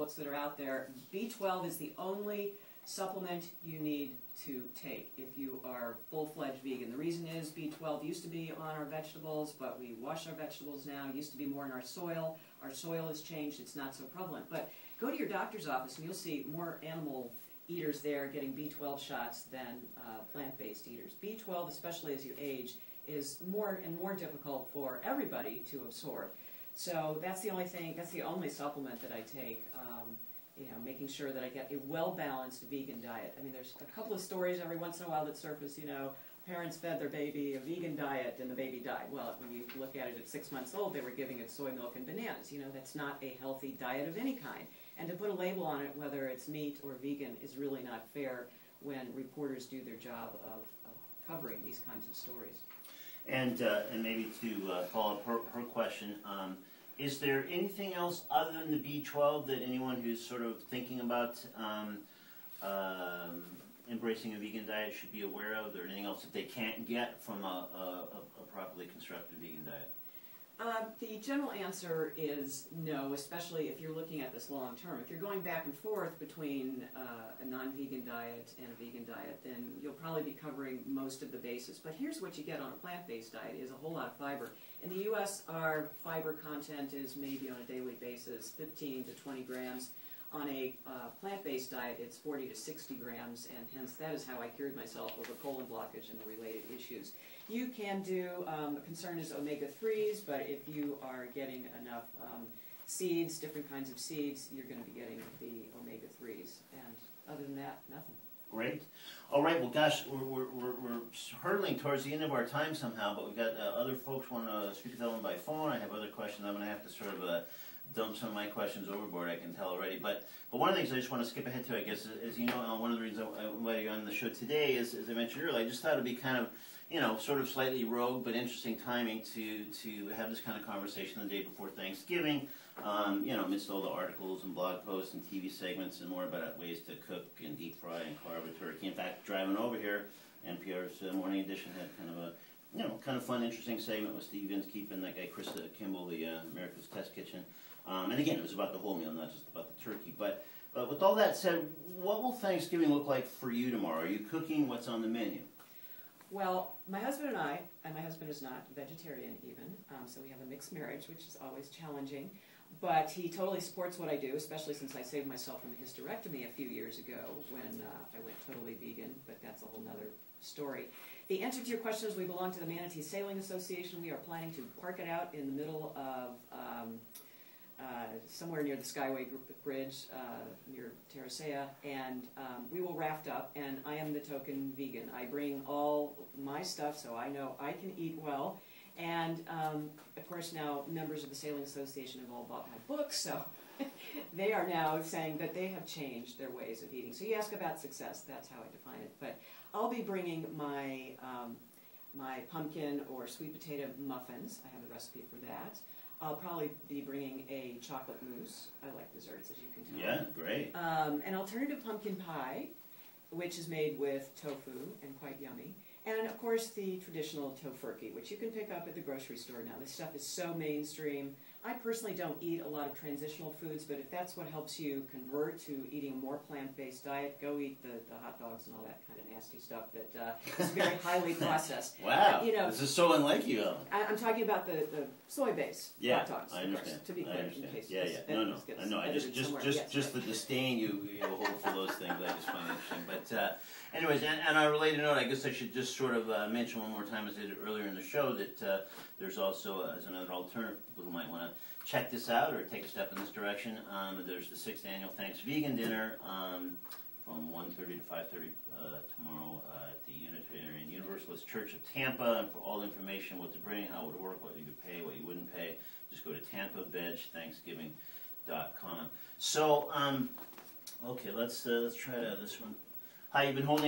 books that are out there, B12 is the only supplement you need to take if you are full-fledged vegan. The reason is B12 used to be on our vegetables, but we wash our vegetables now. It used to be more in our soil. Our soil has changed. It's not so prevalent. But go to your doctor's office and you'll see more animal eaters there getting B12 shots than plant-based eaters. B12, especially as you age, is more and more difficult for everybody to absorb. So that's the only thing, that's the only supplement that I take. You know, making sure that I get a well-balanced vegan diet. I mean, there's a couple of stories every once in a while that surface, you know, parents fed their baby a vegan diet and the baby died. Well, when you look at it at 6 months old, they were giving it soy milk and bananas. You know, that's not a healthy diet of any kind. And to put a label on it, whether it's meat or vegan, is really not fair when reporters do their job of covering these kinds of stories. And maybe to follow up her question, is there anything else other than the B12 that anyone who's sort of thinking about embracing a vegan diet should be aware of? Or anything else that they can't get from a properly constructed vegan diet? The general answer is no, especially if you're looking at this long term. If you're going back and forth between a non-vegan diet and a vegan diet, then you'll probably be covering most of the bases. But here's what you get on a plant-based diet is a whole lot of fiber. In the U.S., our fiber content is maybe on a daily basis 15 to 20 grams. On a plant-based diet, it's 40 to 60 grams, and hence that is how I cured myself of a colon blockage and the related issues. You can do, a concern is omega-3s, but if you are getting enough seeds, different kinds of seeds, you're going to be getting the omega-3s. And other than that, nothing. Great. All right, well, gosh, we're hurtling towards the end of our time somehow, but we've got other folks want to speak to them by phone. I have other questions. I'm going to have to sort of dump some of my questions overboard, I can tell already. But one of the things I just want to skip ahead to, I guess, is, you know, one of the reasons I invited you on the show today is, as I mentioned earlier, I just thought it would be kind of, you know, sort of slightly rogue but interesting timing to have this kind of conversation the day before Thanksgiving, you know, amidst all the articles and blog posts and TV segments and more about ways to cook and deep fry and carve a turkey. In fact, driving over here, NPR's Morning Edition had kind of a, you know, kind of fun, interesting segment with Steve Inskeep and that guy Chris Kimball, the America's Test Kitchen. And again, it was about the whole meal, not just about the turkey. But with all that said, what will Thanksgiving look like for you tomorrow? Are you cooking? What's on the menu? Well, my husband and I, and my husband is not vegetarian even, so we have a mixed marriage, which is always challenging. But he totally supports what I do, especially since I saved myself from a hysterectomy a few years ago when I went totally vegan, but that's a whole nother story. The answer to your question is we belong to the Manatee Sailing Association. We are planning to park it out in the middle of somewhere near the Skyway Bridge, near Terracea, and we will raft up, and I am the token vegan. I bring all my stuff so I know I can eat well, and of course now members of the Sailing Association have all bought my books, so they are now saying that they have changed their ways of eating. So you ask about success, that's how I define it. But I'll be bringing my, my pumpkin or sweet potato muffins. I have the recipe for that. I'll probably be bringing a chocolate mousse. I like desserts, as you can tell. Yeah, great. An alternative pumpkin pie, which is made with tofu and quite yummy. And, of course, the traditional tofurkey, which you can pick up at the grocery store now. This stuff is so mainstream. I personally don't eat a lot of transitional foods, but if that's what helps you convert to eating a more plant-based diet, go eat the hot dogs and all that kind of nasty stuff that is very highly processed. Wow, you know, this is so unlike you, Ellen. I'm talking about the soy-based hot dogs. I understand. To be clear, in case no, I know. I just the disdain you hold for those things. I just find interesting. But anyways, and on a related note, I guess I should just sort of mention one more time, as I did earlier in the show, that there's also, as another alternative, people who might want to check this out or take a step in this direction. There's the 6th annual Thanks Vegan Dinner from 1:30 to 5:30 tomorrow at the Unitarian Universalist Church of Tampa. And for all information, what to bring, how it would work, what you could pay, what you wouldn't pay, just go to TampaVegThanksgiving.com. So, okay, let's try this one. Hi, you've been holding